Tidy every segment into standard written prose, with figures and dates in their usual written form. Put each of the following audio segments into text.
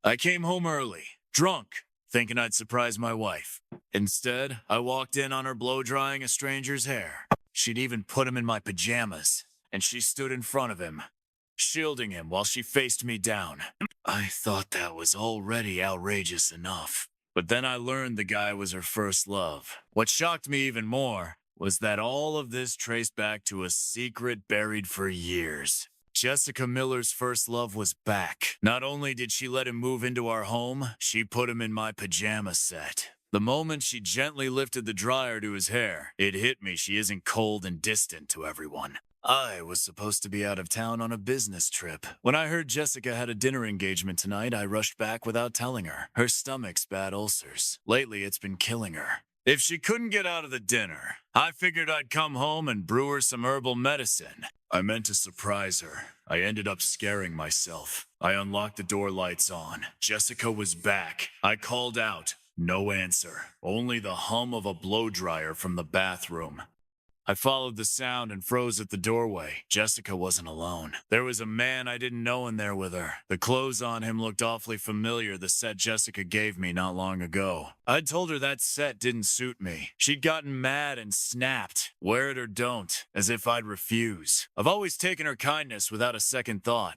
I came home early, drunk, thinking I'd surprise my wife. Instead, I walked in on her blow-drying a stranger's hair. She'd even put him in my pajamas, and she stood in front of him, shielding him while she faced me down. I thought that was already outrageous enough. But then I learned the guy was her first love. What shocked me even more was that all of this traced back to a secret buried for years. Jessica Miller's first love was back. Not only did she let him move into our home, she put him in my pajama set. The moment she gently lifted the dryer to his hair, it hit me she isn't cold and distant to everyone. I was supposed to be out of town on a business trip. When I heard Jessica had a dinner engagement tonight, I rushed back without telling her. Her stomach's bad ulcers. Lately, it's been killing her. If she couldn't get out of the dinner, I figured I'd come home and brew her some herbal medicine. I meant to surprise her. I ended up scaring myself. I unlocked the door lights on. Jessica was back. I called out. No answer. Only the hum of a blow dryer from the bathroom. I followed the sound and froze at the doorway. Jessica wasn't alone. There was a man I didn't know in there with her. The clothes on him looked awfully familiar, the set Jessica gave me not long ago. I'd told her that set didn't suit me. She'd gotten mad and snapped. Wear it or don't, as if I'd refuse. I've always taken her kindness without a second thought.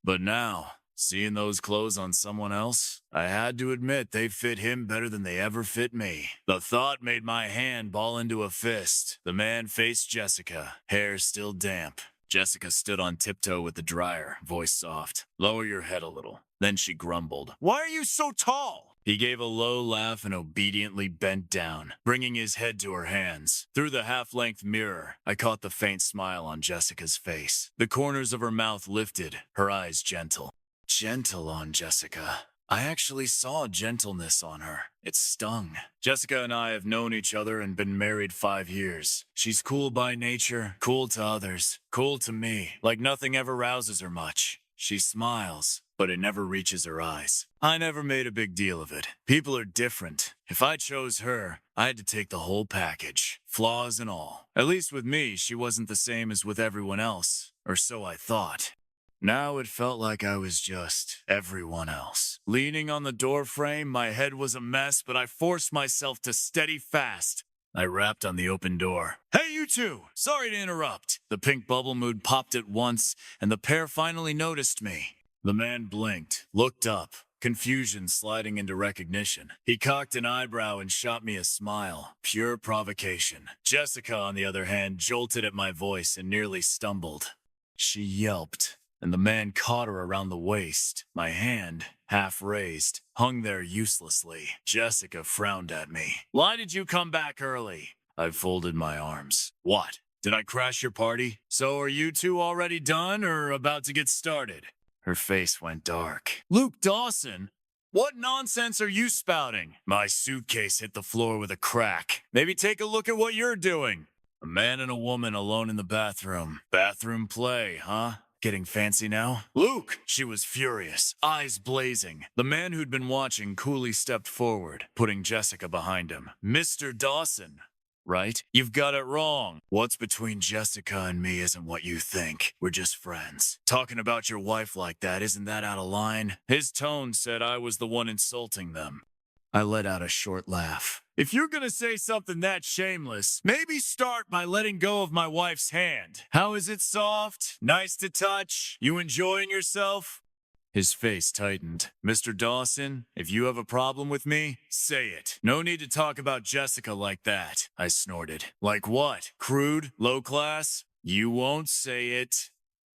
But now, seeing those clothes on someone else, I had to admit they fit him better than they ever fit me. The thought made my hand ball into a fist. The man faced Jessica, hair still damp. Jessica stood on tiptoe with the dryer, voice soft. Lower your head a little. Then she grumbled. Why are you so tall? He gave a low laugh and obediently bent down, bringing his head to her hands. Through the half-length mirror, I caught the faint smile on Jessica's face. The corners of her mouth lifted, her eyes gentle. Gentle on Jessica. I actually saw gentleness on her. It stung. Jessica and I have known each other and been married 5 years. She's cool by nature, cool to others, cool to me, like nothing ever rouses her much. She smiles, but it never reaches her eyes. I never made a big deal of it. People are different. If I chose her, I had to take the whole package, flaws and all. At least with me, she wasn't the same as with everyone else, or so I thought. Now it felt like I was just everyone else. Leaning on the door frame, my head was a mess, but I forced myself to steady fast. I rapped on the open door. Hey, you two! Sorry to interrupt. The pink bubble mood popped at once, and the pair finally noticed me. The man blinked, looked up, confusion sliding into recognition. He cocked an eyebrow and shot me a smile. Pure provocation. Jessica, on the other hand, jolted at my voice and nearly stumbled. She yelped, and the man caught her around the waist. My hand, half raised, hung there uselessly. Jessica frowned at me. Why did you come back early? I folded my arms. What? Did I crash your party? So are you two already done or about to get started? Her face went dark. Luke Dawson? What nonsense are you spouting? My suitcase hit the floor with a crack. Maybe take a look at what you're doing. A man and a woman alone in the bathroom. Bathroom play, huh? Getting fancy now? Luke! She was furious, eyes blazing. The man who'd been watching coolly stepped forward, putting Jessica behind him. Mr. Dawson, right? You've got it wrong. What's between Jessica and me isn't what you think. We're just friends. Talking about your wife like that, isn't that out of line? His tone said I was the one insulting them. I let out a short laugh. If you're gonna say something that shameless, maybe start by letting go of my wife's hand. How is it soft? Nice to touch? You enjoying yourself? His face tightened. Mr. Dawson, if you have a problem with me, say it. No need to talk about Jessica like that, I snorted. Like what? Crude? Low class? You won't say it,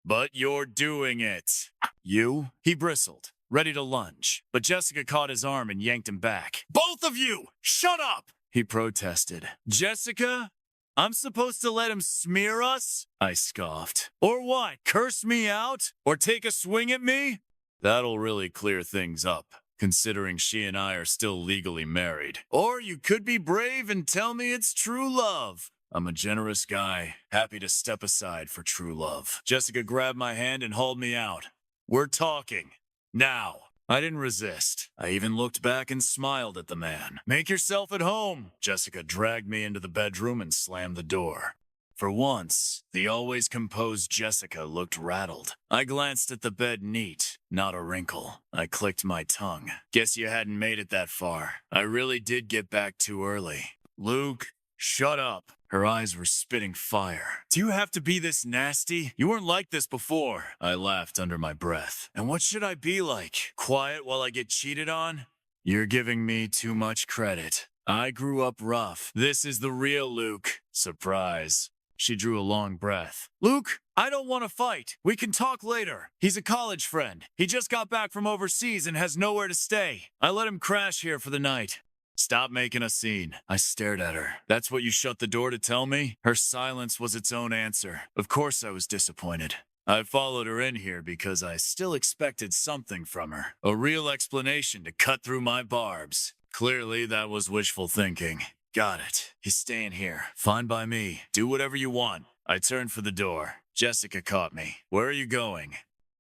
but you're doing it. You? He bristled, ready to lunge, but Jessica caught his arm and yanked him back. Both of you! Shut up! He protested. Jessica? I'm supposed to let him smear us? I scoffed. Or what? Curse me out? Or take a swing at me? That'll really clear things up, considering she and I are still legally married. Or you could be brave and tell me it's true love. I'm a generous guy, happy to step aside for true love. Jessica grabbed my hand and hauled me out. We're talking. Now. I didn't resist. I even looked back and smiled at the man. Make yourself at home. Jessica dragged me into the bedroom and slammed the door. For once, the always composed Jessica looked rattled. I glanced at the bed neat, not a wrinkle. I clicked my tongue. Guess you hadn't made it that far. I really did get back too early. Luke, shut up. Her eyes were spitting fire. Do you have to be this nasty? You weren't like this before. I laughed under my breath. And what should I be like? Quiet while I get cheated on? You're giving me too much credit. I grew up rough. This is the real Luke. Surprise. She drew a long breath. Luke, I don't want to fight. We can talk later. He's a college friend. He just got back from overseas and has nowhere to stay. I let him crash here for the night. Stop making a scene. I stared at her. That's what you shut the door to tell me? Her silence was its own answer. Of course I was disappointed. I followed her in here because I still expected something from her. A real explanation to cut through my barbs. Clearly that was wishful thinking. Got it. He's staying here. Fine by me. Do whatever you want. I turned for the door. Jessica caught me. Where are you going?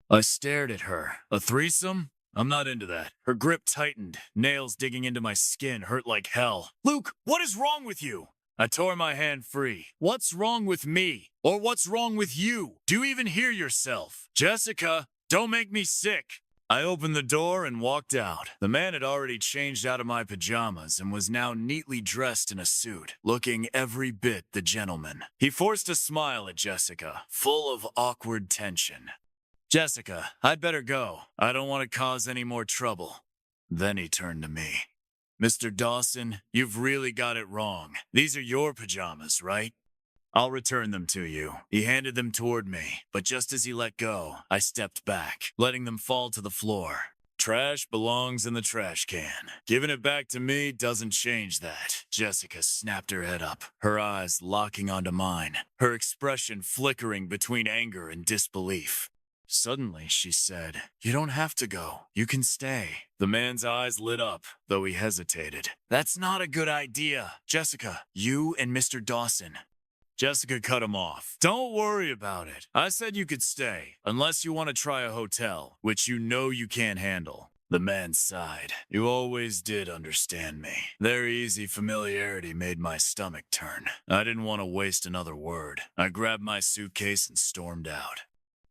I stared at her. A threesome? I'm not into that. Her grip tightened. Nails digging into my skin hurt like hell. Luke, what is wrong with you? I tore my hand free. What's wrong with me? Or what's wrong with you? Do you even hear yourself? Jessica, don't make me sick. I opened the door and walked out. The man had already changed out of my pajamas and was now neatly dressed in a suit, looking every bit the gentleman. He forced a smile at Jessica, full of awkward tension. Jessica, I'd better go. I don't want to cause any more trouble. Then he turned to me. Mr. Dawson, you've really got it wrong. These are your pajamas, right? I'll return them to you. He handed them toward me, but just as he let go, I stepped back, letting them fall to the floor. Trash belongs in the trash can. Giving it back to me doesn't change that. Jessica snapped her head up, her eyes locking onto mine, her expression flickering between anger and disbelief. Suddenly, she said, You don't have to go. You can stay. The man's eyes lit up, though he hesitated. That's not a good idea. Jessica, you and Mr. Dawson. Jessica cut him off. Don't worry about it. I said you could stay, unless you want to try a hotel, which you know you can't handle. The man sighed. You always did understand me. Their easy familiarity made my stomach turn. I didn't want to waste another word. I grabbed my suitcase and stormed out.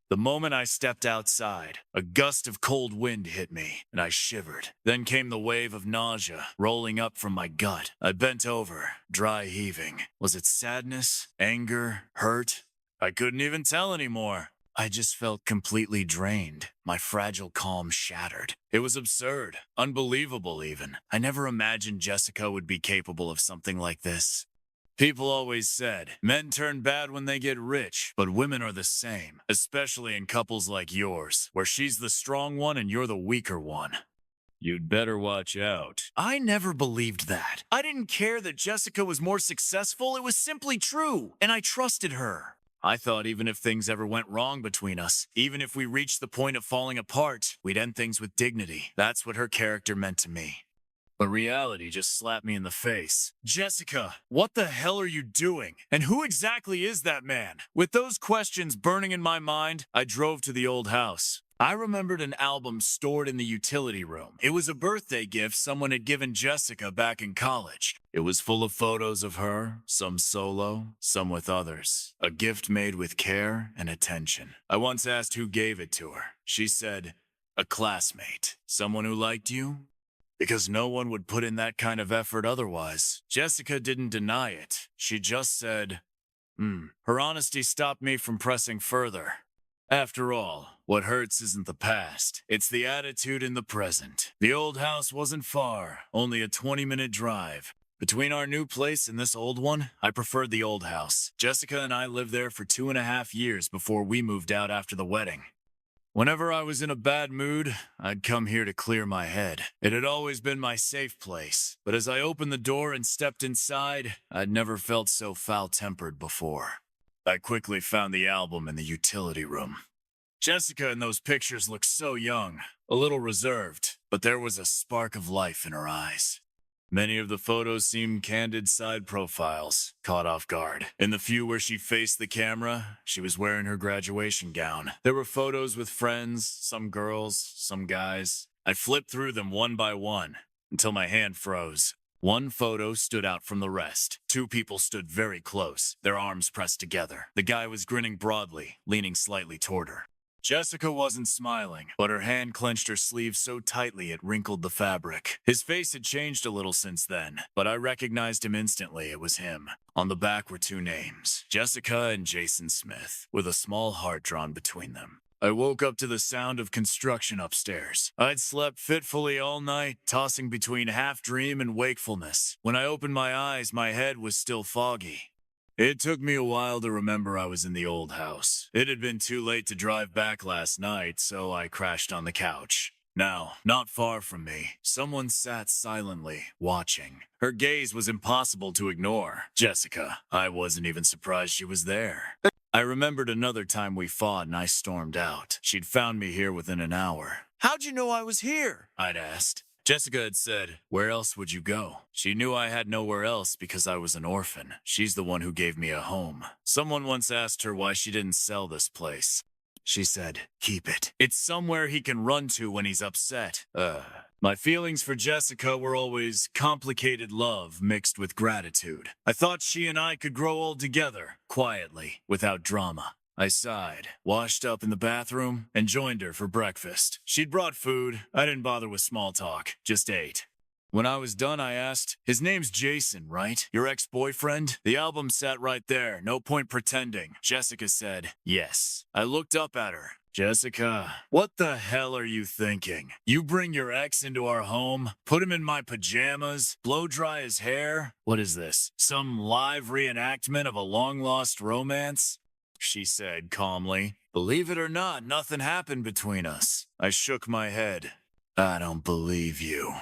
The moment I stepped outside, a gust of cold wind hit me, and I shivered. Then came the wave of nausea rolling up from my gut. I bent over, dry heaving. Was it sadness, anger, hurt? I couldn't even tell anymore. I just felt completely drained, my fragile calm shattered. It was absurd, unbelievable even. I never imagined Jessica would be capable of something like this. People always said, men turn bad when they get rich, but women are the same, especially in couples like yours, where she's the strong one and you're the weaker one. You'd better watch out. I never believed that. I didn't care that Jessica was more successful, it was simply true, and I trusted her. I thought even if things ever went wrong between us, even if we reached the point of falling apart, we'd end things with dignity. That's what her character meant to me. But reality just slapped me in the face. Jessica, what the hell are you doing? And who exactly is that man? With those questions burning in my mind, I drove to the old house. I remembered an album stored in the utility room. It was a birthday gift someone had given Jessica back in college. It was full of photos of her, some solo, some with others. A gift made with care and attention. I once asked who gave it to her. She said, a classmate. Someone who liked you? Because no one would put in that kind of effort otherwise. Jessica didn't deny it. She just said, Her honesty stopped me from pressing further. After all, what hurts isn't the past. It's the attitude in the present. The old house wasn't far, only a 20-minute drive. Between our new place and this old one, I preferred the old house. Jessica and I lived there for 2.5 years before we moved out after the wedding. Whenever I was in a bad mood, I'd come here to clear my head. It had always been my safe place, but as I opened the door and stepped inside, I'd never felt so foul-tempered before. I quickly found the album in the utility room. Jessica in those pictures looked so young, a little reserved, but there was a spark of life in her eyes. Many of the photos seemed candid side profiles, caught off guard. In the few where she faced the camera, she was wearing her graduation gown. There were photos with friends, some girls, some guys. I flipped through them one by one, until my hand froze. One photo stood out from the rest. Two people stood very close, their arms pressed together. The guy was grinning broadly, leaning slightly toward her. Jessica wasn't smiling, but her hand clenched her sleeve so tightly it wrinkled the fabric. His face had changed a little since then, but I recognized him instantly. It was him. On the back were two names, Jessica and Jason Smith, with a small heart drawn between them. I woke up to the sound of construction upstairs. I'd slept fitfully all night, tossing between half-dream and wakefulness. When I opened my eyes, my head was still foggy. It took me a while to remember I was in the old house. It had been too late to drive back last night, so I crashed on the couch. Now, not far from me, someone sat silently, watching. Her gaze was impossible to ignore. Jessica. I wasn't even surprised she was there. I remembered another time we fought and I stormed out. She'd found me here within an hour. "How'd you know I was here?" I'd asked. Jessica had said, "Where else would you go?" She knew I had nowhere else because I was an orphan. She's the one who gave me a home. Someone once asked her why she didn't sell this place. She said, "Keep it. It's somewhere he can run to when he's upset." My feelings for Jessica were always complicated love mixed with gratitude. I thought she and I could grow old together, quietly, without drama. I sighed, washed up in the bathroom, and joined her for breakfast. She'd brought food. I didn't bother with small talk, just ate. When I was done, I asked, "His name's Jason, right? Your ex-boyfriend?" The album sat right there, no point pretending. Jessica said, "Yes." I looked up at her. "Jessica, what the hell are you thinking? You bring your ex into our home, put him in my pajamas, blow dry his hair? What is this? Some live reenactment of a long-lost romance?" She said calmly, "Believe it or not, nothing happened between us." I shook my head. "I don't believe you."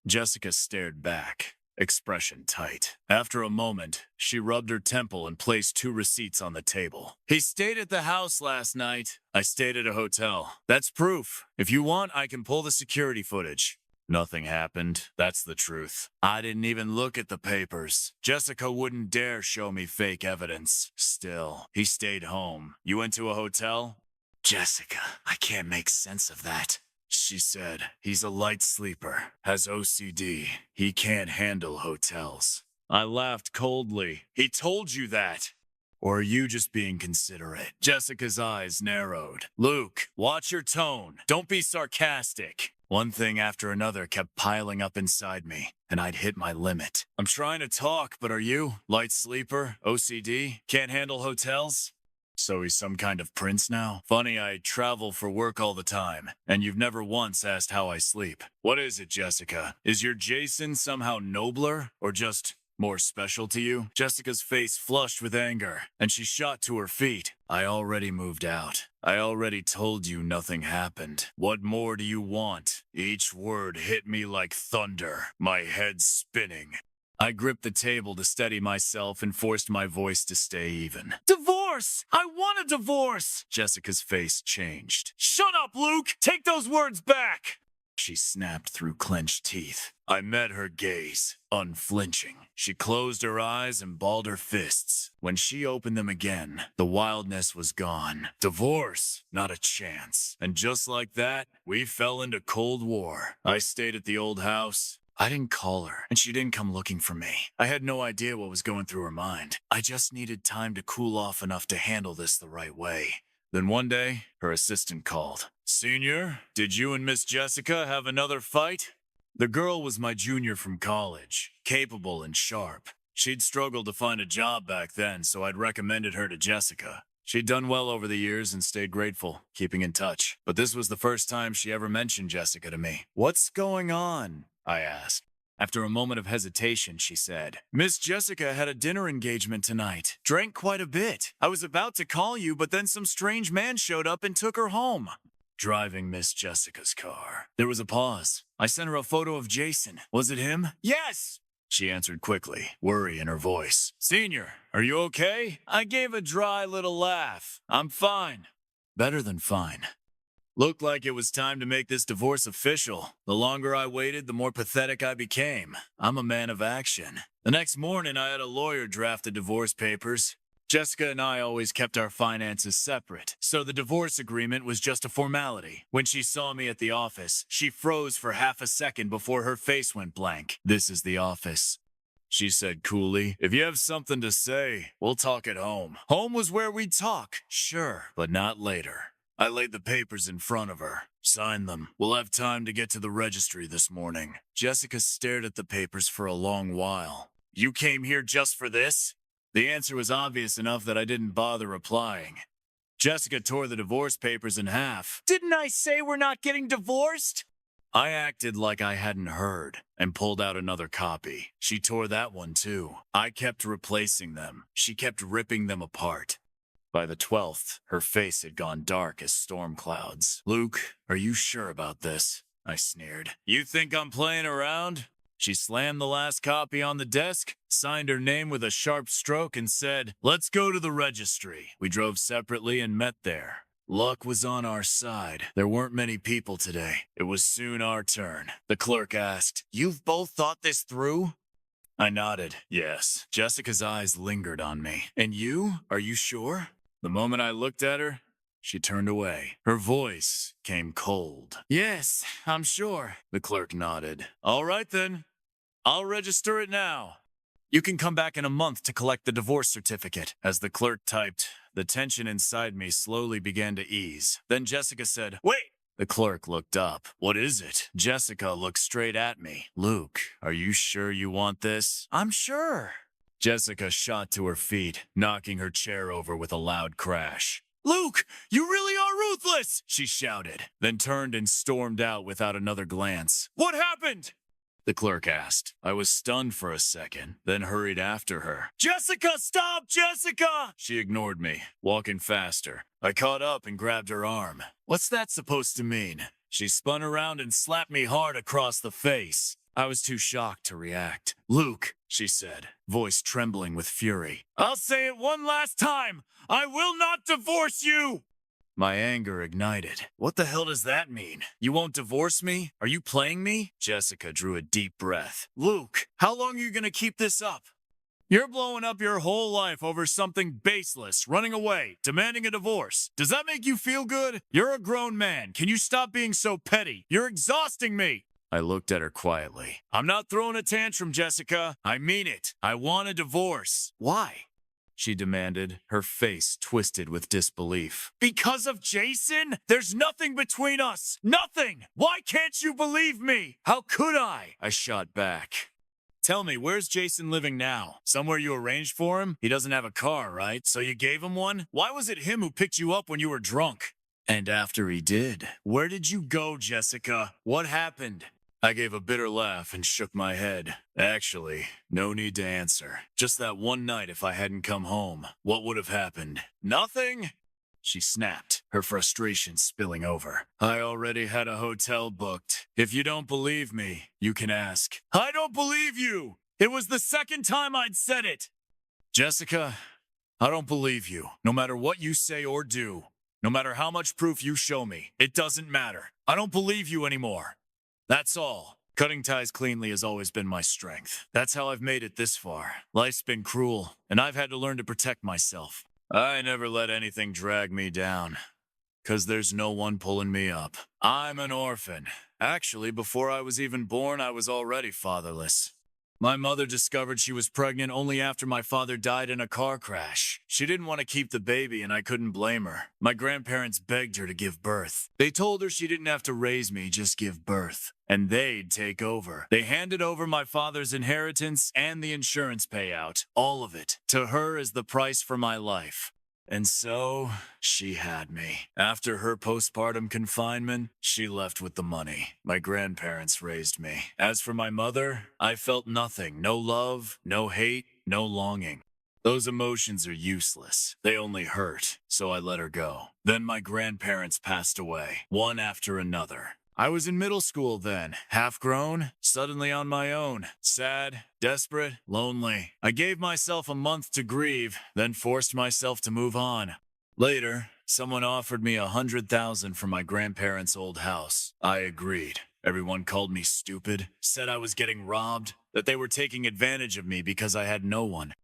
Jessica stared back, expression tight. After a moment, she rubbed her temple and placed 2 receipts on the table. "He stayed at the house last night. I stayed at a hotel. That's proof. If you want, I can pull the security footage." Nothing happened. That's the truth. I didn't even look at the papers. Jessica wouldn't dare show me fake evidence. Still, he stayed home. "You went to a hotel?" "Jessica, I can't make sense of that." She said, "He's a light sleeper, has OCD. He can't handle hotels." I laughed coldly. "He told you that? Or are you just being considerate?" Jessica's eyes narrowed. "Luke, watch your tone. Don't be sarcastic." One thing after another kept piling up inside me, and I'd hit my limit. "I'm trying to talk, but are you? Light sleeper? OCD? Can't handle hotels?" So he's some kind of prince now? Funny, I travel for work all the time, and you've never once asked how I sleep. What is it, Jessica? Is your Jason somehow nobler, or just more special to you? Jessica's face flushed with anger, and she shot to her feet. "I already moved out. I already told you nothing happened. What more do you want?" Each word hit me like thunder, my head spinning. I gripped the table to steady myself and forced my voice to stay even. "Divorce! I want a divorce!" Jessica's face changed. "Shut up, Luke! Take those words back!" She snapped through clenched teeth. I met her gaze, unflinching. She closed her eyes and balled her fists. When she opened them again, the wildness was gone. Divorce? Not a chance. And just like that, we fell into Cold War. I stayed at the old house. I didn't call her, and she didn't come looking for me. I had no idea what was going through her mind. I just needed time to cool off enough to handle this the right way. Then one day, her assistant called. "Senior, did you and Miss Jessica have another fight?" The girl was my junior from college, capable and sharp. She'd struggled to find a job back then, so I'd recommended her to Jessica. She'd done well over the years and stayed grateful, keeping in touch. But this was the first time she ever mentioned Jessica to me. "What's going on?" I asked. After a moment of hesitation, she said, "Miss Jessica had a dinner engagement tonight. Drank quite a bit. I was about to call you, but then some strange man showed up and took her home." Driving Miss Jessica's car. There was a pause. I sent her a photo of Jason. "Was it him?" "Yes!" She answered quickly, worry in her voice. "Senior, are you okay?" I gave a dry little laugh. "I'm fine." Better than fine. Looked like it was time to make this divorce official. The longer I waited, the more pathetic I became. I'm a man of action. The next morning, I had a lawyer draft the divorce papers. Jessica and I always kept our finances separate, so the divorce agreement was just a formality. When she saw me at the office, she froze for half a second before her face went blank. "This is the office," she said coolly. "If you have something to say, we'll talk at home." Home was where we'd talk, sure, but not later. I laid the papers in front of her. "Sign them. We'll have time to get to the registry this morning." Jessica stared at the papers for a long while. "You came here just for this?" The answer was obvious enough that I didn't bother replying. Jessica tore the divorce papers in half. "Didn't I say we're not getting divorced?" I acted like I hadn't heard and pulled out another copy. She tore that one too. I kept replacing them. She kept ripping them apart. By the 12th, her face had gone dark as storm clouds. "Luke, are you sure about this?" I sneered. "You think I'm playing around?" She slammed the last copy on the desk, signed her name with a sharp stroke, and said, "Let's go to the registry." We drove separately and met there. Luck was on our side. There weren't many people today. It was soon our turn. The clerk asked, "You've both thought this through?" I nodded. Yes. Jessica's eyes lingered on me. "And you? Are you sure?" The moment I looked at her, she turned away. Her voice came cold. "Yes, I'm sure." The clerk nodded. "All right then. I'll register it now. You can come back in a month to collect the divorce certificate." As the clerk typed, the tension inside me slowly began to ease. Then Jessica said, "Wait!" The clerk looked up. "What is it?" Jessica looked straight at me. "Luke, are you sure you want this?" "I'm sure." Jessica shot to her feet, knocking her chair over with a loud crash. "Luke, you really are ruthless!" she shouted, then turned and stormed out without another glance. "What happened?" the clerk asked. I was stunned for a second, then hurried after her. "Jessica, stop! Jessica!" She ignored me, walking faster. I caught up and grabbed her arm. "What's that supposed to mean?" She spun around and slapped me hard across the face. I was too shocked to react. "Luke," she said, voice trembling with fury. "I'll say it one last time. I will not divorce you!" My anger ignited. "What the hell does that mean? You won't divorce me? Are you playing me?" Jessica drew a deep breath. "Luke, how long are you going to keep this up? You're blowing up your whole life over something baseless, running away, demanding a divorce. Does that make you feel good? You're a grown man. Can you stop being so petty? You're exhausting me." I looked at her quietly. "I'm not throwing a tantrum, Jessica. I mean it. I want a divorce." "Why?" she demanded, her face twisted with disbelief. "Because of Jason? There's nothing between us. Nothing! Why can't you believe me? How could I?" I shot back. "Tell me, where's Jason living now? Somewhere you arranged for him? He doesn't have a car, right? So you gave him one? Why was it him who picked you up when you were drunk? And after he did, where did you go, Jessica? What happened?" I gave a bitter laugh and shook my head. Actually, no need to answer. Just that one night, if I hadn't come home, what would have happened? Nothing? She snapped, her frustration spilling over. "I already had a hotel booked. If you don't believe me, you can ask." "I don't believe you! It was the second time I'd said it!" "Jessica, I don't believe you. No matter what you say or do, no matter how much proof you show me, it doesn't matter. I don't believe you anymore. That's all. Cutting ties cleanly has always been my strength. That's how I've made it this far. Life's been cruel, and I've had to learn to protect myself. I never let anything drag me down, 'cause there's no one pulling me up. I'm an orphan. Actually, before I was even born, I was already fatherless. My mother discovered she was pregnant only after my father died in a car crash. She didn't want to keep the baby, and I couldn't blame her. My grandparents begged her to give birth. They told her she didn't have to raise me, just give birth, and they'd take over. They handed over my father's inheritance and the insurance payout, all of it, to her as the price for my life. And so, she had me. After her postpartum confinement, she left with the money. My grandparents raised me. As for my mother, I felt nothing. No love, no hate, no longing. Those emotions are useless. They only hurt, so I let her go. Then my grandparents passed away, one after another. I was in middle school then, half grown, suddenly on my own, sad, desperate, lonely. I gave myself a month to grieve, then forced myself to move on. Later, someone offered me $100,000 for my grandparents' old house. I agreed. Everyone called me stupid, said I was getting robbed, that they were taking advantage of me because I had no one.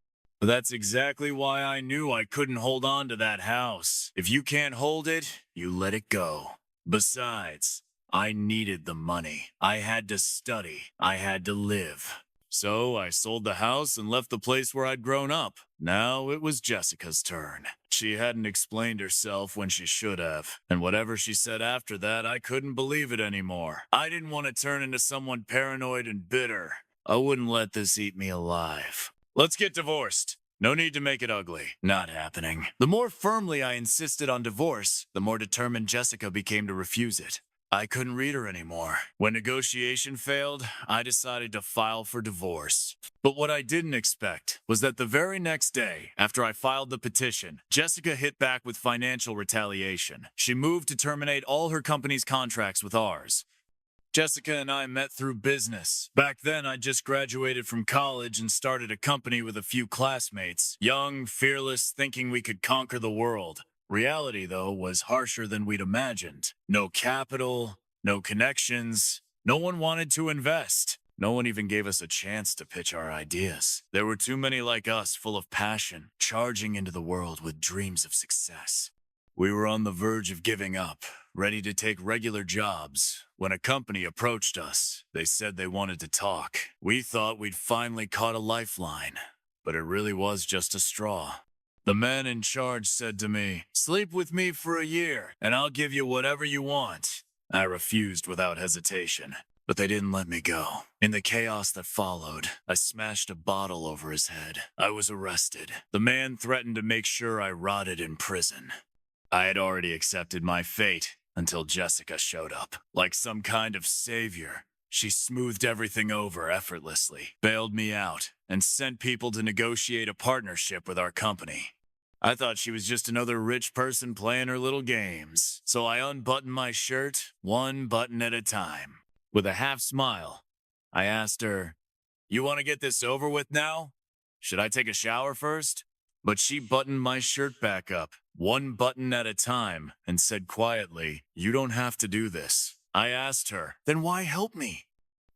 That's exactly why I knew I couldn't hold on to that house. If you can't hold it, you let it go. Besides, I needed the money. I had to study. I had to live. So I sold the house and left the place where I'd grown up. Now it was Jessica's turn. She hadn't explained herself when she should have, and whatever she said after that, I couldn't believe it anymore. I didn't want to turn into someone paranoid and bitter. I wouldn't let this eat me alive. Let's get divorced. No need to make it ugly. Not happening. The more firmly I insisted on divorce, the more determined Jessica became to refuse it. I couldn't read her anymore. When negotiation failed, I decided to file for divorce. But what I didn't expect was that the very next day, after I filed the petition, Jessica hit back with financial retaliation. She moved to terminate all her company's contracts with ours. Jessica and I met through business. Back then, I just graduated from college and started a company with a few classmates. Young, fearless, thinking we could conquer the world. Reality, though, was harsher than we'd imagined. No capital, no connections. No one wanted to invest. No one even gave us a chance to pitch our ideas. There were too many like us, full of passion, charging into the world with dreams of success. We were on the verge of giving up, ready to take regular jobs, when a company approached us. They said they wanted to talk. We thought we'd finally caught a lifeline, but it really was just a straw. The man in charge said to me, "Sleep with me for a year, and I'll give you whatever you want." I refused without hesitation, but they didn't let me go. In the chaos that followed, I smashed a bottle over his head. I was arrested. The man threatened to make sure I rotted in prison. I had already accepted my fate until Jessica showed up. Like some kind of savior, she smoothed everything over effortlessly, bailed me out, and sent people to negotiate a partnership with our company. I thought she was just another rich person playing her little games, so I unbuttoned my shirt, one button at a time. With a half smile, I asked her, "You want to get this over with now? Should I take a shower first?" But she buttoned my shirt back up, one button at a time, and said quietly, "You don't have to do this." I asked her, "Then why help me?"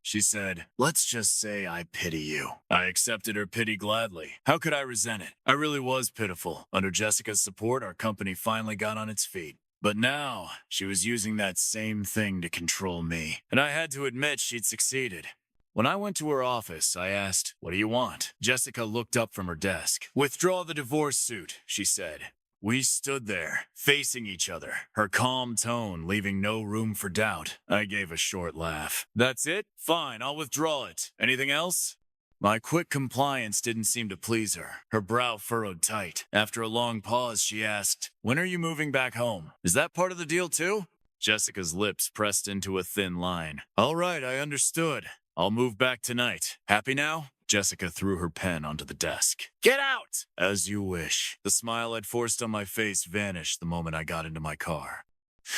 She said, "Let's just say I pity you." I accepted her pity gladly. How could I resent it? I really was pitiful. Under Jessica's support, our company finally got on its feet. But now, she was using that same thing to control me, and I had to admit she'd succeeded. When I went to her office, I asked, "What do you want?" Jessica looked up from her desk. "Withdraw the divorce suit," she said. We stood there, facing each other, her calm tone leaving no room for doubt. I gave a short laugh. "That's it? Fine, I'll withdraw it. Anything else?" My quick compliance didn't seem to please her. Her brow furrowed tight. After a long pause, she asked, "When are you moving back home? Is that part of the deal too?" Jessica's lips pressed into a thin line. "All right, I understood. I'll move back tonight. Happy now?" Jessica threw her pen onto the desk. "Get out!" "As you wish." The smile I'd forced on my face vanished the moment I got into my car.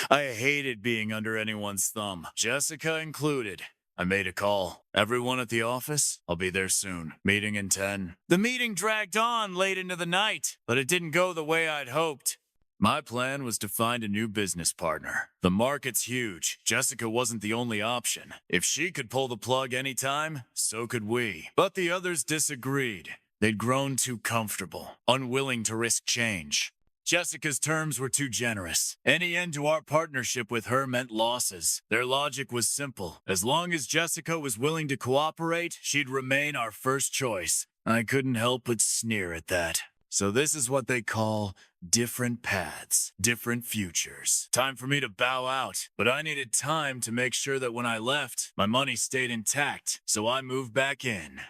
I hated being under anyone's thumb, Jessica included. I made a call. "Everyone at the office? I'll be there soon. Meeting in 10. The meeting dragged on late into the night, but it didn't go the way I'd hoped. My plan was to find a new business partner. The market's huge. Jessica wasn't the only option. If she could pull the plug anytime, so could we. But the others disagreed. They'd grown too comfortable, unwilling to risk change. Jessica's terms were too generous. Any end to our partnership with her meant losses. Their logic was simple. As long as Jessica was willing to cooperate, she'd remain our first choice. I couldn't help but sneer at that. So this is what they call different paths, different futures. Time for me to bow out, but I needed time to make sure that when I left, my money stayed intact, so I moved back in.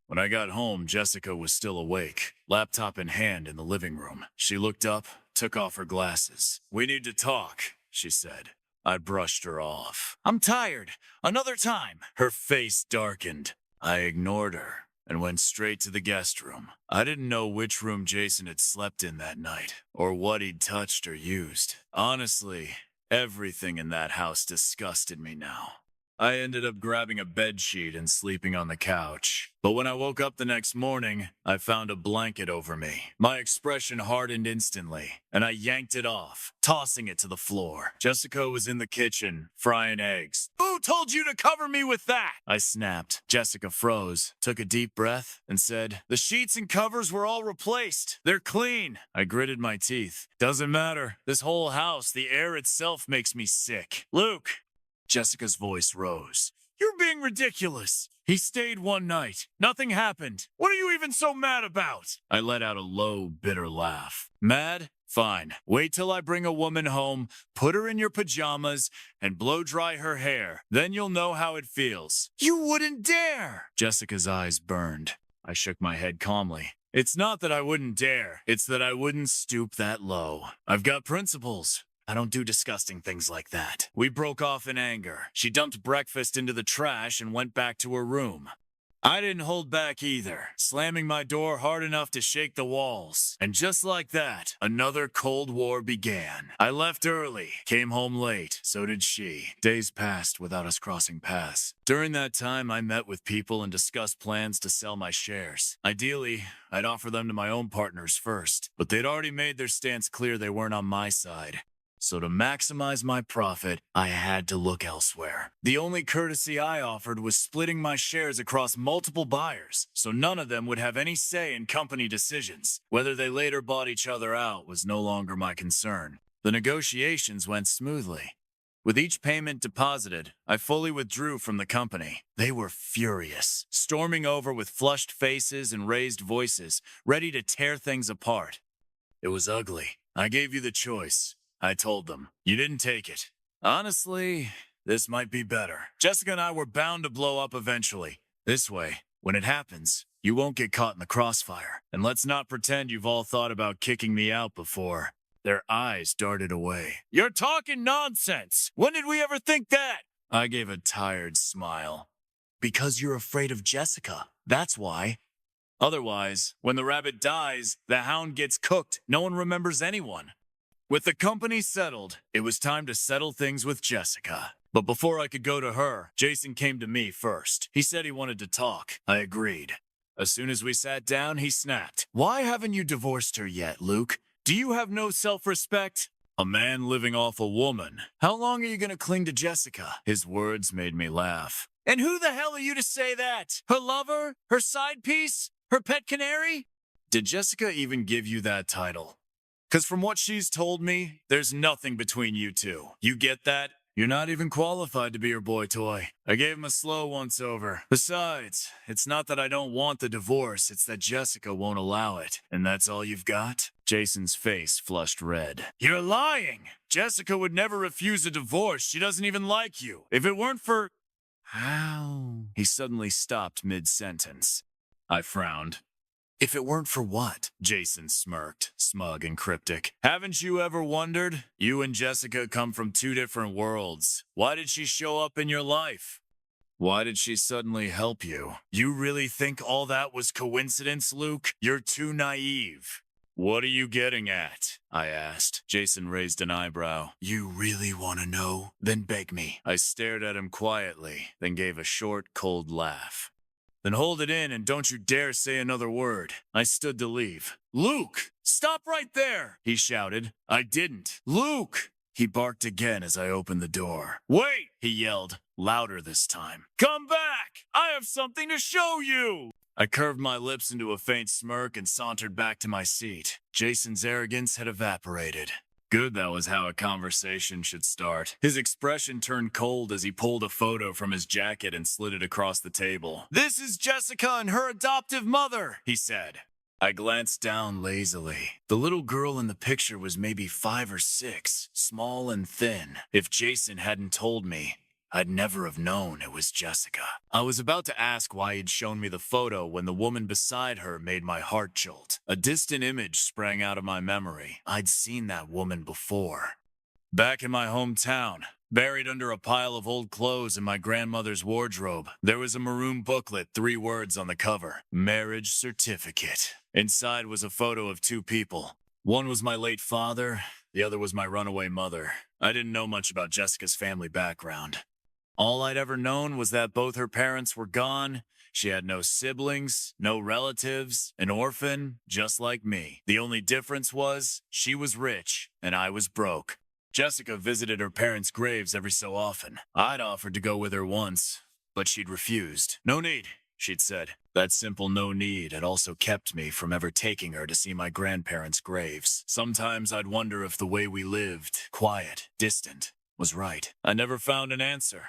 When I got home, Jessica was still awake, laptop in hand in the living room. She looked up, took off her glasses. "We need to talk," she said. I brushed her off. "I'm tired. Another time." Her face darkened. I ignored her and went straight to the guest room. I didn't know which room Jason had slept in that night, or what he'd touched or used. Honestly, everything in that house disgusted me now. I ended up grabbing a bedsheet and sleeping on the couch. But when I woke up the next morning, I found a blanket over me. My expression hardened instantly, and I yanked it off, tossing it to the floor. Jessica was in the kitchen, frying eggs. "Who told you to cover me with that?" I snapped. Jessica froze, took a deep breath, and said, "The sheets and covers were all replaced. They're clean." I gritted my teeth. "Doesn't matter. This whole house, the air itself makes me sick. Luke." Jessica's voice rose. "You're being ridiculous. He stayed one night. Nothing happened. What are you even so mad about?" I let out a low, bitter laugh. "Mad? Fine. Wait till I bring a woman home, put her in your pajamas, and blow dry her hair. Then you'll know how it feels." "You wouldn't dare!" Jessica's eyes burned. I shook my head calmly. "It's not that I wouldn't dare. It's that I wouldn't stoop that low. I've got principles. I don't do disgusting things like that." We broke off in anger. She dumped breakfast into the trash and went back to her room. I didn't hold back either, slamming my door hard enough to shake the walls. And just like that, another Cold War began. I left early, came home late. So did she. Days passed without us crossing paths. During that time, I met with people and discussed plans to sell my shares. Ideally, I'd offer them to my own partners first, but they'd already made their stance clear they weren't on my side. So to maximize my profit, I had to look elsewhere. The only courtesy I offered was splitting my shares across multiple buyers, so none of them would have any say in company decisions. Whether they later bought each other out was no longer my concern. The negotiations went smoothly. With each payment deposited, I fully withdrew from the company. They were furious, storming over with flushed faces and raised voices, ready to tear things apart. It was ugly. I gave you the choice, I told them. You didn't take it. Honestly, this might be better. Jessica and I were bound to blow up eventually. This way, when it happens, you won't get caught in the crossfire. And let's not pretend you've all thought about kicking me out before. Their eyes darted away. You're talking nonsense. When did we ever think that? I gave a tired smile. Because you're afraid of Jessica. That's why. Otherwise, when the rabbit dies, the hound gets cooked. No one remembers anyone. With the company settled, it was time to settle things with Jessica. But before I could go to her, Jason came to me first. He said he wanted to talk. I agreed. As soon as we sat down, he snapped. Why haven't you divorced her yet, Luke? Do you have no self-respect? A man living off a woman. How long are you going to cling to Jessica? His words made me laugh. And who the hell are you to say that? Her lover? Her side piece? Her pet canary? Did Jessica even give you that title? Because from what she's told me, there's nothing between you two. You get that? You're not even qualified to be her boy toy. I gave him a slow once-over. Besides, it's not that I don't want the divorce, it's that Jessica won't allow it. And that's all you've got? Jason's face flushed red. You're lying! Jessica would never refuse a divorce. She doesn't even like you. If it weren't for... How? He suddenly stopped mid-sentence. I frowned. If it weren't for what? Jason smirked, smug and cryptic. Haven't you ever wondered? You and Jessica come from two different worlds. Why did she show up in your life? Why did she suddenly help you? You really think all that was coincidence, Luke? You're too naive. What are you getting at? I asked. Jason raised an eyebrow. You really want to know? Then beg me. I stared at him quietly, then gave a short, cold laugh. Then hold it in and don't you dare say another word. I stood to leave. Luke! Stop right there! He shouted. I didn't. Luke! He barked again as I opened the door. Wait! He yelled, louder this time. Come back! I have something to show you! I curved my lips into a faint smirk and sauntered back to my seat. Jason's arrogance had evaporated. Good, that was how a conversation should start. His expression turned cold as he pulled a photo from his jacket and slid it across the table. This is Jessica and her adoptive mother, he said. I glanced down lazily. The little girl in the picture was maybe 5 or 6, small and thin. If Jason hadn't told me, I'd never have known it was Jessica. I was about to ask why he'd shown me the photo when the woman beside her made my heart jolt. A distant image sprang out of my memory. I'd seen that woman before. Back in my hometown, buried under a pile of old clothes in my grandmother's wardrobe, there was a maroon booklet, 3 words on the cover. Marriage certificate. Inside was a photo of 2 people. One was my late father, the other was my runaway mother. I didn't know much about Jessica's family background. All I'd ever known was that both her parents were gone. She had no siblings, no relatives, an orphan, just like me. The only difference was she was rich and I was broke. Jessica visited her parents' graves every so often. I'd offered to go with her once, but she'd refused. No need, she'd said. That simple no need had also kept me from ever taking her to see my grandparents' graves. Sometimes I'd wonder if the way we lived, quiet, distant, was right. I never found an answer.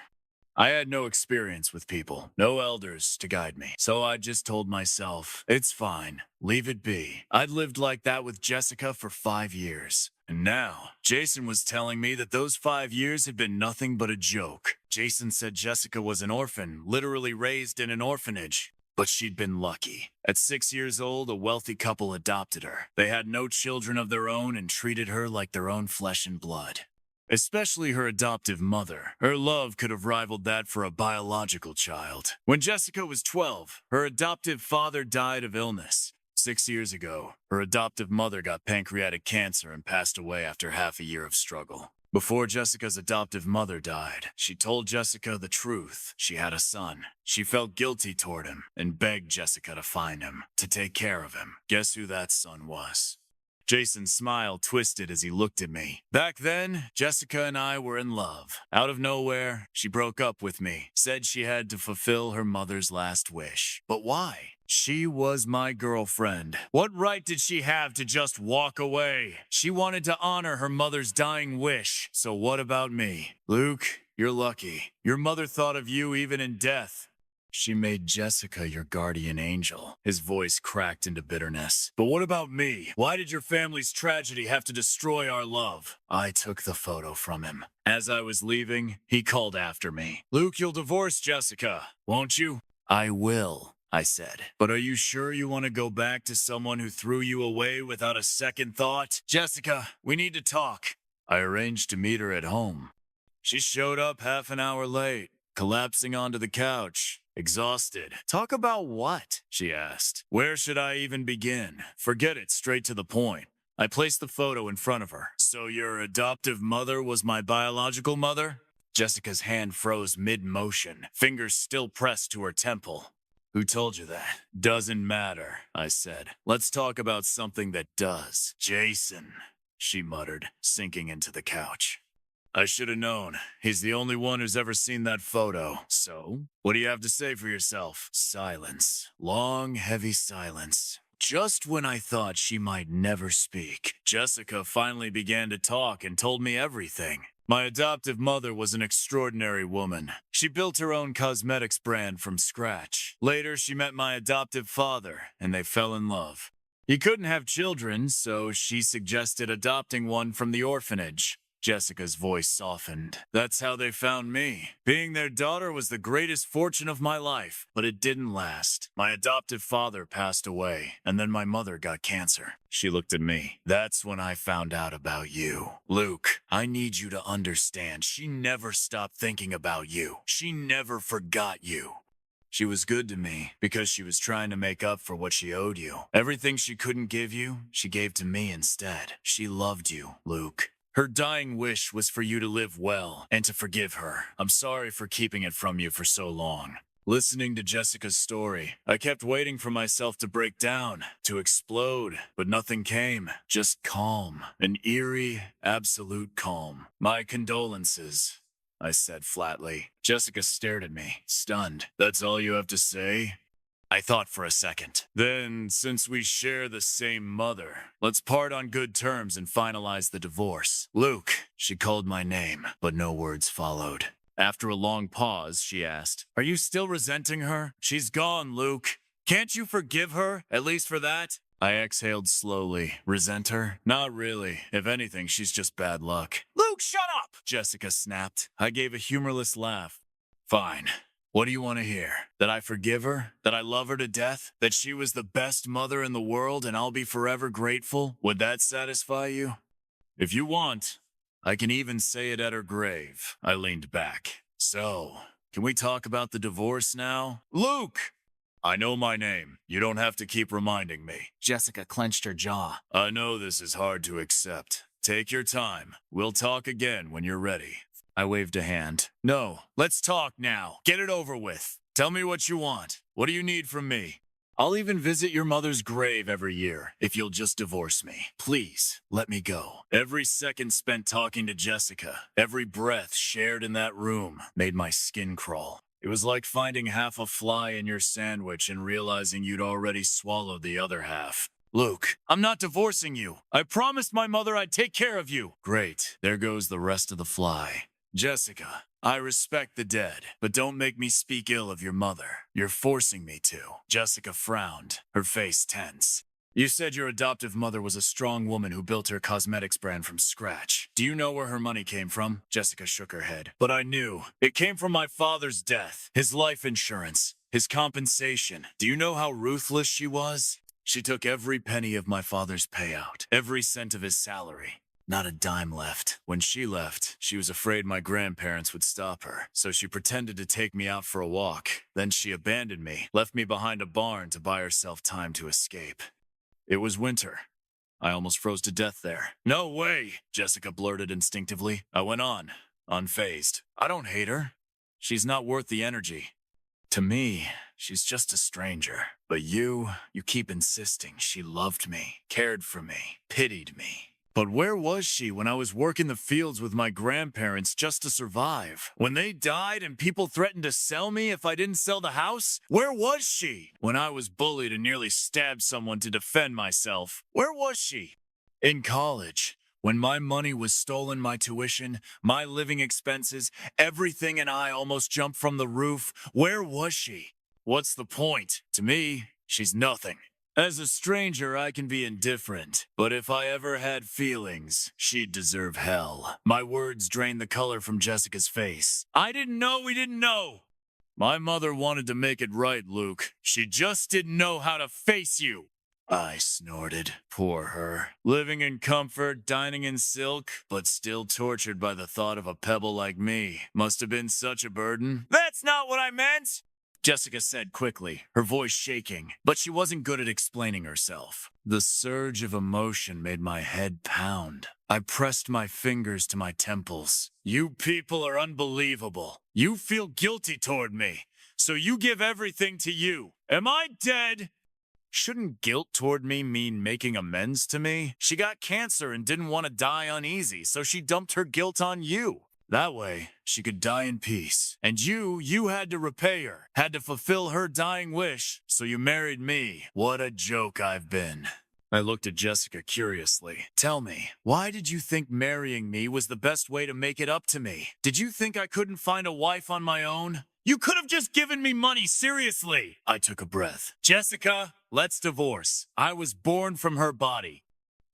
I had no experience with people, no elders to guide me, so I just told myself, it's fine, leave it be. I'd lived like that with Jessica for 5 years. And now, Jason was telling me that those 5 years had been nothing but a joke. Jason said Jessica was an orphan, literally raised in an orphanage. But she'd been lucky. At 6 years old, a wealthy couple adopted her. They had no children of their own and treated her like their own flesh and blood. Especially her adoptive mother. Her love could have rivaled that for a biological child. When Jessica was 12, her adoptive father died of illness. 6 years ago, her adoptive mother got pancreatic cancer and passed away after half a year of struggle. Before Jessica's adoptive mother died, she told Jessica the truth. She had a son. She felt guilty toward him and begged Jessica to find him, to take care of him. Guess who that son was? Jason's smile twisted as he looked at me. Back then, Jessica and I were in love. Out of nowhere, she broke up with me, said she had to fulfill her mother's last wish. But why? She was my girlfriend. What right did she have to just walk away? She wanted to honor her mother's dying wish. So what about me? Luke, you're lucky. Your mother thought of you even in death. She made Jessica your guardian angel. His voice cracked into bitterness. But what about me? Why did your family's tragedy have to destroy our love? I took the photo from him. As I was leaving, he called after me. Luke, you'll divorce Jessica, won't you? I will, I said. But are you sure you want to go back to someone who threw you away without a second thought? Jessica, we need to talk. I arranged to meet her at home. She showed up half an hour late, collapsing onto the couch. Exhausted. Talk about what? She asked. Where should I even begin? Forget it, straight to the point. I placed the photo in front of her. So your adoptive mother was my biological mother? Jessica's hand froze mid-motion, fingers still pressed to her temple. Who told you that? Doesn't matter, I said. Let's talk about something that does. Jason, she muttered, sinking into the couch. I should have known. He's the only one who's ever seen that photo. So, what do you have to say for yourself? Silence. Long, heavy silence. Just when I thought she might never speak, Jessica finally began to talk and told me everything. My adoptive mother was an extraordinary woman. She built her own cosmetics brand from scratch. Later, she met my adoptive father, and they fell in love. He couldn't have children, so she suggested adopting one from the orphanage. Jessica's voice softened. That's how they found me. Being their daughter was the greatest fortune of my life, but it didn't last. My adoptive father passed away, and then my mother got cancer. She looked at me. That's when I found out about you. Luke, I need you to understand, she never stopped thinking about you. She never forgot you. She was good to me because she was trying to make up for what she owed you. Everything she couldn't give you, she gave to me instead. She loved you, Luke. Her dying wish was for you to live well and to forgive her. I'm sorry for keeping it from you for so long. Listening to Jessica's story, I kept waiting for myself to break down, to explode, but nothing came. Just calm. An eerie, absolute calm. My condolences, I said flatly. Jessica stared at me, stunned. That's all you have to say? I thought for a second. Then, since we share the same mother, let's part on good terms and finalize the divorce. Luke, she called my name, but no words followed. After a long pause, she asked, Are you still resenting her? She's gone, Luke. Can't you forgive her, at least for that? I exhaled slowly. Resent her? Not really. If anything, she's just bad luck. Luke, shut up! Jessica snapped. I gave a humorless laugh. Fine. What do you want to hear? That I forgive her? That I love her to death? That she was the best mother in the world and I'll be forever grateful? Would that satisfy you? If you want, I can even say it at her grave. I leaned back. So, can we talk about the divorce now? Luke! I know my name. You don't have to keep reminding me. Jessica clenched her jaw. I know this is hard to accept. Take your time. We'll talk again when you're ready. I waved a hand. No, let's talk now. Get it over with. Tell me what you want. What do you need from me? I'll even visit your mother's grave every year if you'll just divorce me. Please, let me go. Every second spent talking to Jessica, every breath shared in that room made my skin crawl. It was like finding half a fly in your sandwich and realizing you'd already swallowed the other half. Luke, I'm not divorcing you. I promised my mother I'd take care of you. Great. There goes the rest of the fly. Jessica, I respect the dead, but don't make me speak ill of your mother. You're forcing me to. Jessica frowned, her face tense. You said your adoptive mother was a strong woman who built her cosmetics brand from scratch. Do you know where her money came from? Jessica shook her head. But I knew. It came from my father's death, his life insurance, his compensation. Do you know how ruthless she was? She took every penny of my father's payout, every cent of his salary. Not a dime left. When she left, she was afraid my grandparents would stop her, so she pretended to take me out for a walk. Then she abandoned me, left me behind a barn to buy herself time to escape. It was winter. I almost froze to death there. No way, Jessica blurted instinctively. I went on, unfazed. I don't hate her. She's not worth the energy. To me, she's just a stranger. But you keep insisting she loved me, cared for me, pitied me. But where was she when I was working the fields with my grandparents just to survive? When they died and people threatened to sell me if I didn't sell the house? Where was she? When I was bullied and nearly stabbed someone to defend myself? Where was she? In college, when my money was stolen, my tuition, my living expenses, everything, and I almost jumped from the roof, where was she? What's the point? To me, she's nothing. As a stranger, I can be indifferent, but if I ever had feelings, she'd deserve hell. My words drained the color from Jessica's face. I didn't know we didn't know. My mother wanted to make it right, Luke. She just didn't know how to face you. I snorted. Poor her. Living in comfort, dining in silk, but still tortured by the thought of a pebble like me. Must have been such a burden. That's not what I meant! Jessica said quickly, her voice shaking, but she wasn't good at explaining herself. The surge of emotion made my head pound. I pressed my fingers to my temples. You people are unbelievable. You feel guilty toward me, so you give everything to you. Am I dead? Shouldn't guilt toward me mean making amends to me? She got cancer and didn't want to die uneasy, so she dumped her guilt on you. That way, she could die in peace. And you had to repay her, had to fulfill her dying wish, so you married me. What a joke I've been. I looked at Jessica curiously. Tell me, why did you think marrying me was the best way to make it up to me? Did you think I couldn't find a wife on my own? You could have just given me money, seriously. I took a breath. Jessica, let's divorce. I was born from her body.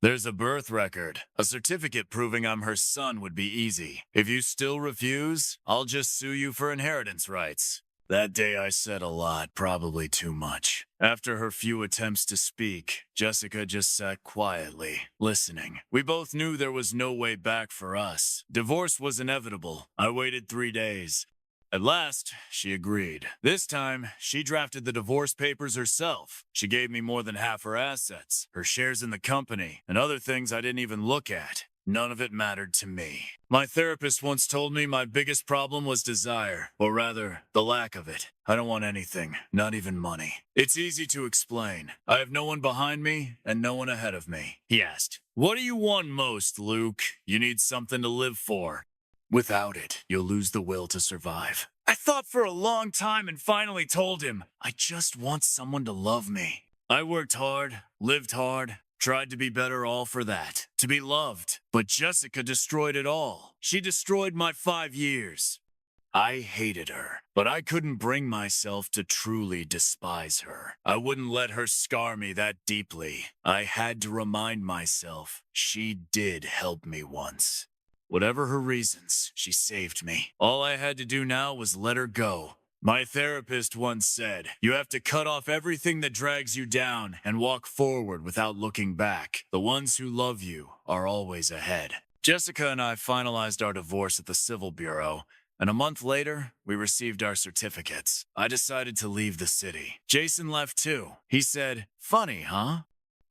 There's a birth record. A certificate proving I'm her son would be easy. If you still refuse, I'll just sue you for inheritance rights. That day I said a lot, probably too much. After her few attempts to speak, Jessica just sat quietly, listening. We both knew there was no way back for us. Divorce was inevitable. I waited 3 days. At last, she agreed. This time, she drafted the divorce papers herself. She gave me more than half her assets, her shares in the company, and other things I didn't even look at. None of it mattered to me. My therapist once told me my biggest problem was desire, or rather, the lack of it. I don't want anything, not even money. It's easy to explain. I have no one behind me and no one ahead of me. He asked, "What do you want most, Luke? You need something to live for. Without it, you'll lose the will to survive." I thought for a long time and finally told him, I just want someone to love me. I worked hard, lived hard, tried to be better, all for that. To be loved. But Jessica destroyed it all. She destroyed my 5 years. I hated her, but I couldn't bring myself to truly despise her. I wouldn't let her scar me that deeply. I had to remind myself she did help me once. Whatever her reasons, she saved me. All I had to do now was let her go. My therapist once said, you have to cut off everything that drags you down and walk forward without looking back. The ones who love you are always ahead. Jessica and I finalized our divorce at the Civil Bureau, and a month later, we received our certificates. I decided to leave the city. Jason left too. He said, funny, huh?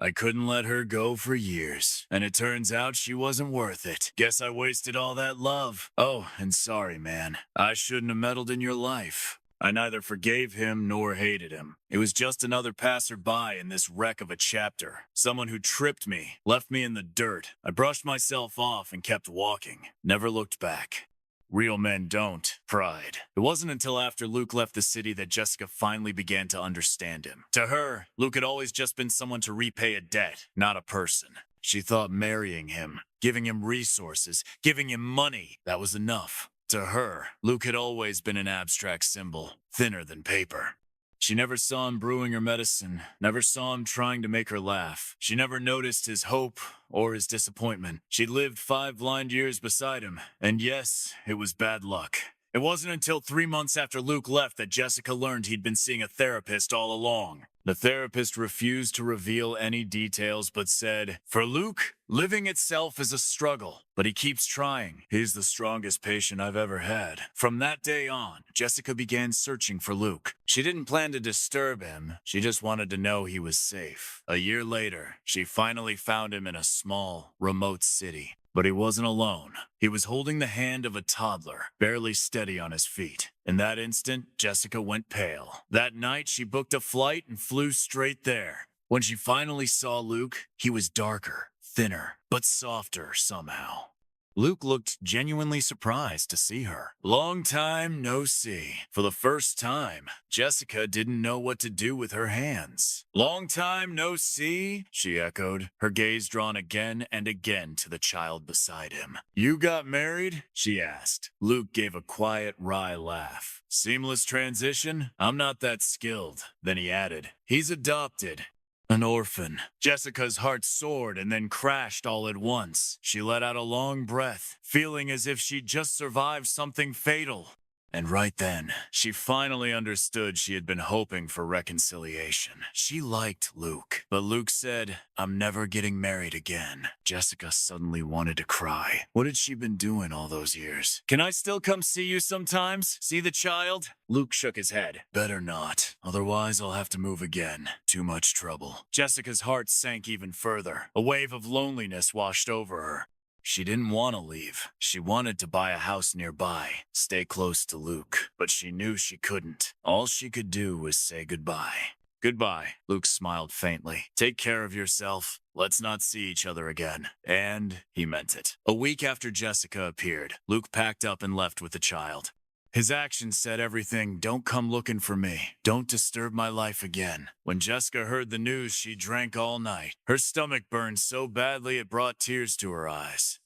I couldn't let her go for years, and it turns out she wasn't worth it. Guess I wasted all that love. Oh, and sorry, man. I shouldn't have meddled in your life. I neither forgave him nor hated him. It was just another passerby in this wreck of a chapter. Someone who tripped me, left me in the dirt. I brushed myself off and kept walking. Never looked back. Real men don't. Pride. It wasn't until after Luke left the city that Jessica finally began to understand him. To her, Luke had always just been someone to repay a debt, not a person. She thought marrying him, giving him resources, giving him money, that was enough. To her, Luke had always been an abstract symbol, thinner than paper. She never saw him brewing her medicine, never saw him trying to make her laugh. She never noticed his hope or his disappointment. She'd lived 5 blind years beside him, and yes, it was bad luck. It wasn't until 3 months after Luke left that Jessica learned he'd been seeing a therapist all along. The therapist refused to reveal any details but said, "For Luke, living itself is a struggle, but he keeps trying. He's the strongest patient I've ever had." From that day on, Jessica began searching for Luke. She didn't plan to disturb him. She just wanted to know he was safe. A year later, she finally found him in a small, remote city. But he wasn't alone. He was holding the hand of a toddler, barely steady on his feet. In that instant, Jessica went pale. That night, she booked a flight and flew straight there. When she finally saw Luke, he was darker, thinner, but softer somehow. Luke looked genuinely surprised to see her. Long time no see. For the first time, Jessica didn't know what to do with her hands. "Long time no see," she echoed, her gaze drawn again and again to the child beside him. "You got married?" she asked. Luke gave a quiet, wry laugh. "Seamless transition? I'm not that skilled." Then he added, "He's adopted. An orphan." Jessica's heart soared and then crashed all at once. She let out a long breath, feeling as if she'd just survived something fatal. And right then, she finally understood she had been hoping for reconciliation. She liked Luke, but Luke said, "I'm never getting married again." Jessica suddenly wanted to cry. What had she been doing all those years? "Can I still come see you sometimes? See the child?" Luke shook his head. "Better not. Otherwise, I'll have to move again. Too much trouble." Jessica's heart sank even further. A wave of loneliness washed over her. She didn't want to leave. She wanted to buy a house nearby, stay close to Luke, but she knew she couldn't. All she could do was say goodbye. "Goodbye," Luke smiled faintly. "Take care of yourself. Let's not see each other again." And he meant it. A week after Jessica appeared, Luke packed up and left with the child. His actions said everything. "Don't come looking for me. Don't disturb my life again." When Jessica heard the news, she drank all night. Her stomach burned so badly it brought tears to her eyes.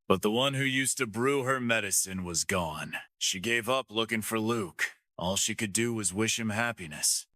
But the one who used to brew her medicine was gone. She gave up looking for Luke. All she could do was wish him happiness.